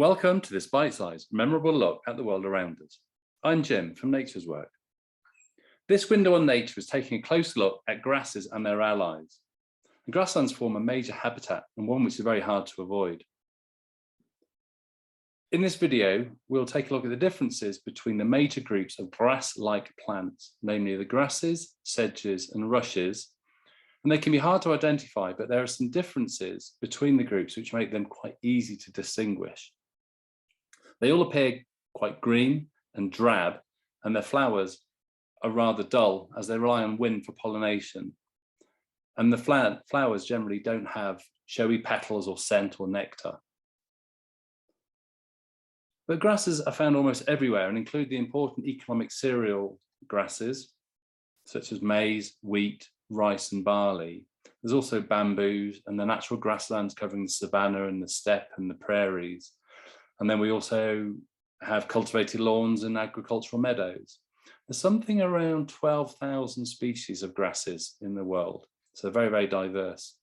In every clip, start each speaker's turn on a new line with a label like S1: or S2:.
S1: Welcome to this bite-sized, memorable look at the world around us. I'm Jim from Nature's Work. This window on nature is taking a close look at grasses and their allies. And grasslands form a major habitat and one which is very hard to avoid. In this video, we'll take a look at the differences between the major groups of grass-like plants, namely the grasses, sedges and rushes. And they can be hard to identify, but there are some differences between the groups which make them quite easy to distinguish. They all appear quite green and drab, and their flowers are rather dull as they rely on wind for pollination. And the flowers generally don't have showy petals or scent or nectar. But grasses are found almost everywhere and include the important economic cereal grasses, such as maize, wheat, rice and barley. There's also bamboos and the natural grasslands covering the savanna and the steppe and the prairies. And then we also have cultivated lawns and agricultural meadows. There's something around 12,000 species of grasses in the world, so very, very diverse.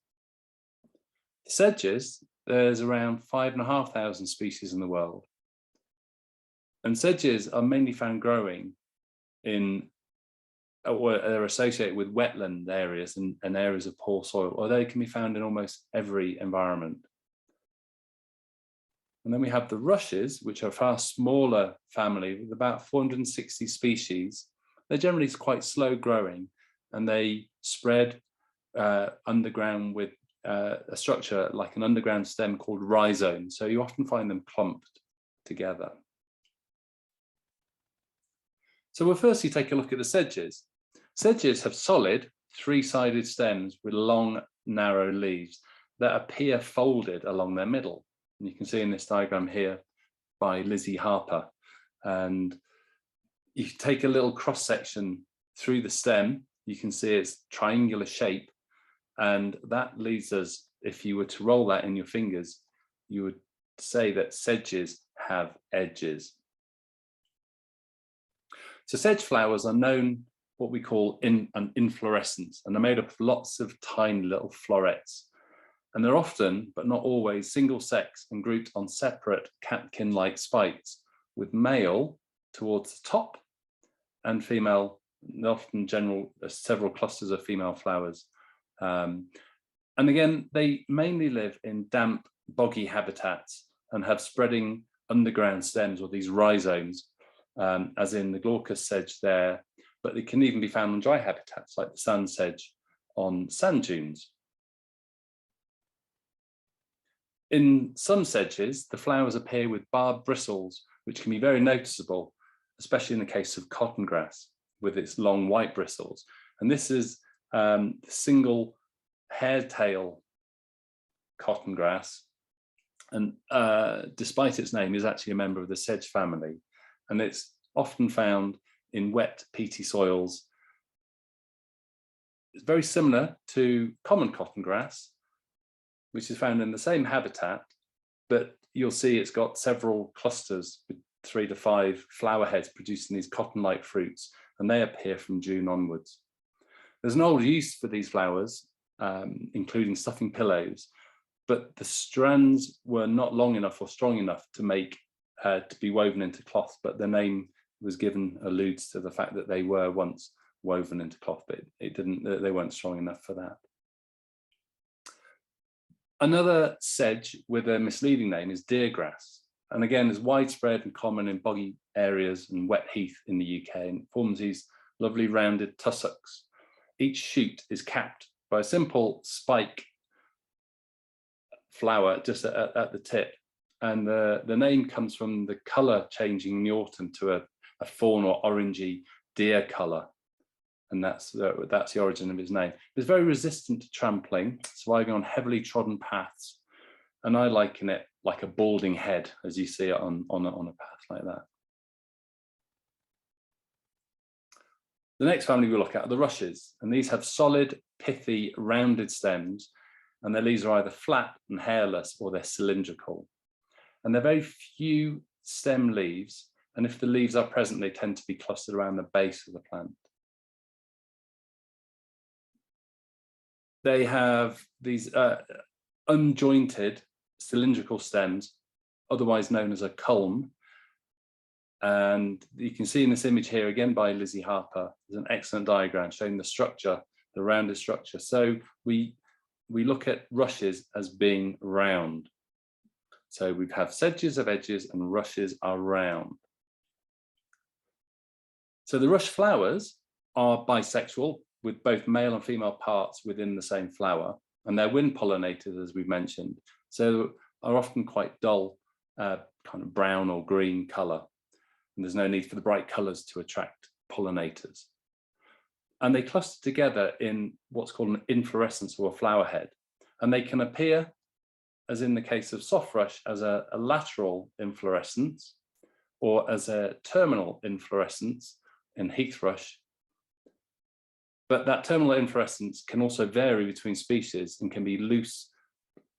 S1: Sedges, there's around 5,500 species in the world. And sedges are mainly found growing in, or they're associated with wetland areas and areas of poor soil, or they can be found in almost every environment. And then we have the rushes, which are a far smaller family with about 460 species. They're generally quite slow growing and they spread underground with a structure like an underground stem called rhizome. So you often find them clumped together. So we'll firstly take a look at the sedges. Sedges have solid three-sided stems with long, narrow leaves that appear folded along their middle. And you can see in this diagram here by Lizzie Harper. And you take a little cross section through the stem, you can see its triangular shape. And that leads us, if you were to roll that in your fingers, you would say that sedges have edges. So sedge flowers are known what we call an inflorescence, and they're made up of lots of tiny little florets. And they're often, but not always, single sex and grouped on separate catkin-like spikes, with male towards the top and female, often several clusters of female flowers. And again, they mainly live in damp, boggy habitats and have spreading underground stems, or these rhizomes, as in the glaucous sedge there, but they can even be found on dry habitats like the sand sedge on sand dunes. In some sedges, the flowers appear with barbed bristles, which can be very noticeable, especially in the case of cotton grass with its long white bristles. And this is the single hairtail cotton grass. And despite its name, is actually a member of the sedge family. And it's often found in wet, peaty soils. It's very similar to common cotton grass, which is found in the same habitat, but you'll see it's got several clusters with 3 to 5 flower heads producing these cotton-like fruits, and they appear from June onwards. There's an old use for these flowers, including stuffing pillows, but the strands were not long enough or strong enough to make to be woven into cloth, but the name was given alludes to the fact that they were once woven into cloth, but they weren't strong enough for that. Another sedge with a misleading name is deergrass, and again is widespread and common in boggy areas and wet heath in the UK, and it forms these lovely rounded tussocks. Each shoot is capped by a simple spike flower just at the tip. And the name comes from the colour changing in the autumn to a fawn or orangey deer colour. And that's the origin of its name. It's very resistant to trampling, surviving on heavily trodden paths. And I liken it like a balding head, as you see it on a path like that. The next family we'll look at are the rushes. And these have solid, pithy, rounded stems. And their leaves are either flat and hairless, or they're cylindrical. And they're very few stem leaves, and if the leaves are present, they tend to be clustered around the base of the plant. They have these unjointed cylindrical stems otherwise known as a culm. And you can see in this image here, again by Lizzie Harper, there's an excellent diagram showing the structure, the rounded structure. So we look at rushes as being round. So we have sedges have edges and rushes are round. So the rush flowers are bisexual with both male and female parts within the same flower, and they're wind pollinated, as we've mentioned. So are often quite dull, kind of brown or green color. And there's no need for the bright colors to attract pollinators. And they cluster together in what's called an inflorescence or a flower head. And they can appear, as in the case of soft rush, as a lateral inflorescence or as a terminal inflorescence in heath thrush. But that terminal inflorescence can also vary between species and can be loose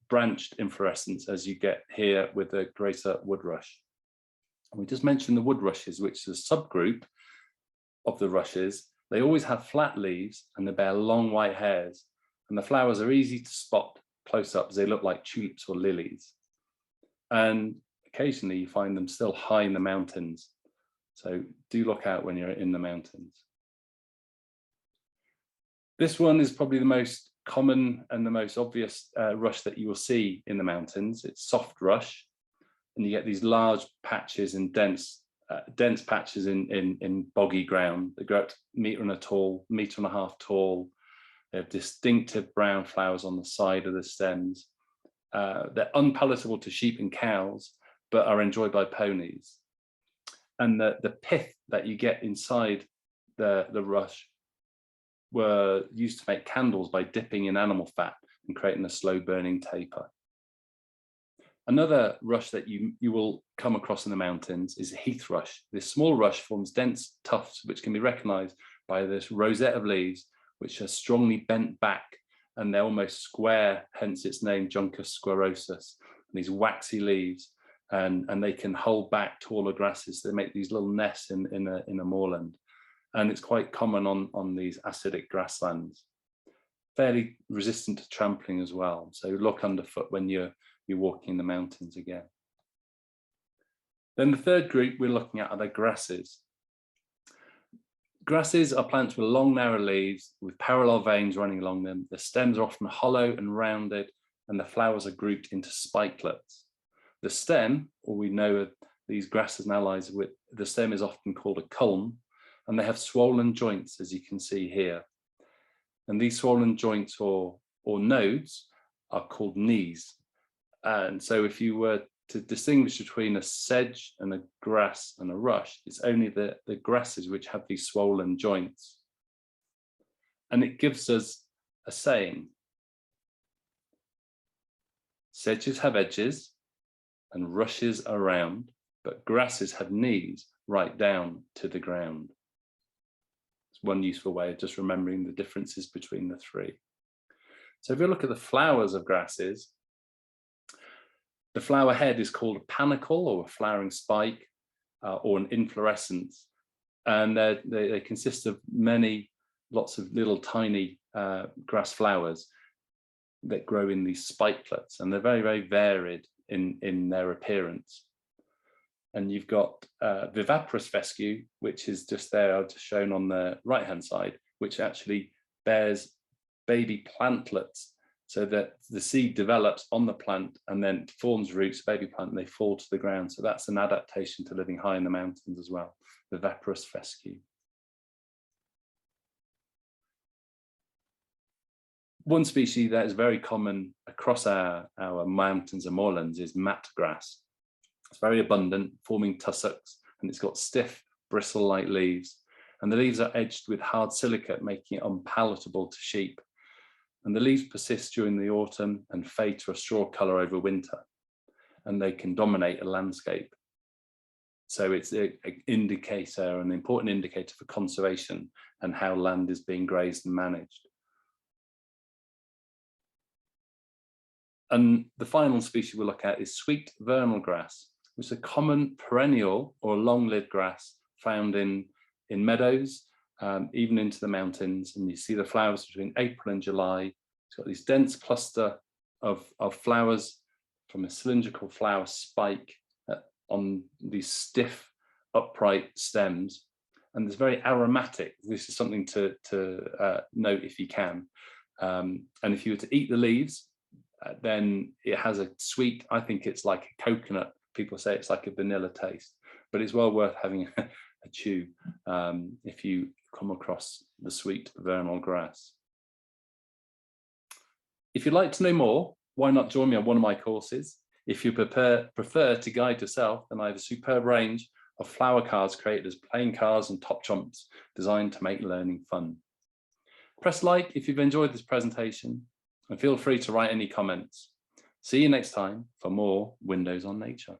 S1: branched inflorescence, as you get here with the greater wood rush. And we just mentioned the wood rushes, which is a subgroup of the rushes. They always have flat leaves and they bear long white hairs, and the flowers are easy to spot close up as they look like tulips or lilies. And occasionally you find them still high in the mountains. So do look out when you're in the mountains. This one is probably the most common and the most obvious rush that you will see in the mountains. It's soft rush, and you get these large patches and dense patches in boggy ground. They grow up to 1.5 meters tall. They have distinctive brown flowers on the side of the stems. They're unpalatable to sheep and cows, but are enjoyed by ponies. And the pith that you get inside the rush were used to make candles by dipping in animal fat and creating a slow burning taper. Another rush that you will come across in the mountains is heath rush. This small rush forms dense tufts which can be recognized by this rosette of leaves which are strongly bent back, and they're almost square, hence its name Juncus squarosus. And these waxy leaves, and they can hold back taller grasses. They make these little nests in a moorland. And it's quite common on these acidic grasslands. Fairly resistant to trampling as well. So look underfoot when you're walking in the mountains again. Then the third group we're looking at are the grasses. Grasses are plants with long, narrow leaves with parallel veins running along them. The stems are often hollow and rounded, and the flowers are grouped into spikelets. The stem, or we know of these grasses and allies with, the stem is often called a culm, and they have swollen joints, as you can see here. And these swollen joints or nodes are called knees. And so if you were to distinguish between a sedge and a grass and a rush, it's only the grasses which have these swollen joints. And it gives us a saying: sedges have edges and rushes are round, but grasses have knees right down to the ground. It's one useful way of just remembering the differences between the three. So if you look at the flowers of grasses, the flower head is called a panicle or a flowering spike or an inflorescence. And they consist of lots of little tiny grass flowers that grow in these spikelets. And they're very, very varied in their appearance. And you've got viviparous fescue, which is just there, just shown on the right-hand side, which actually bears baby plantlets, so that the seed develops on the plant and then forms roots, baby plant, and they fall to the ground. So that's an adaptation to living high in the mountains as well, viviparous fescue. One species that is very common across our mountains and moorlands is mat grass. It's very abundant, forming tussocks, and it's got stiff, bristle-like leaves. And the leaves are edged with hard silicate, making it unpalatable to sheep. And the leaves persist during the autumn and fade to a straw colour over winter, and they can dominate a landscape. So it's an indicator, an important indicator for conservation and how land is being grazed and managed. And the final species we'll look at is sweet vernal grass, which is a common perennial or long-lived grass found in meadows, even into the mountains. And you see the flowers between April and July. It's got this dense cluster of flowers from a cylindrical flower spike on these stiff, upright stems, and it's very aromatic. This is something to note if you can. And if you were to eat the leaves, then it has a sweet, I think it's like a coconut. People say it's like a vanilla taste, but it's well worth having a chew if you come across the sweet vernal grass. If you'd like to know more, why not join me on one of my courses? If you prefer to guide yourself, then I have a superb range of flower cards created as playing cards and top trumps designed to make learning fun. Press like if you've enjoyed this presentation, and feel free to write any comments. See you next time for more Windows on Nature.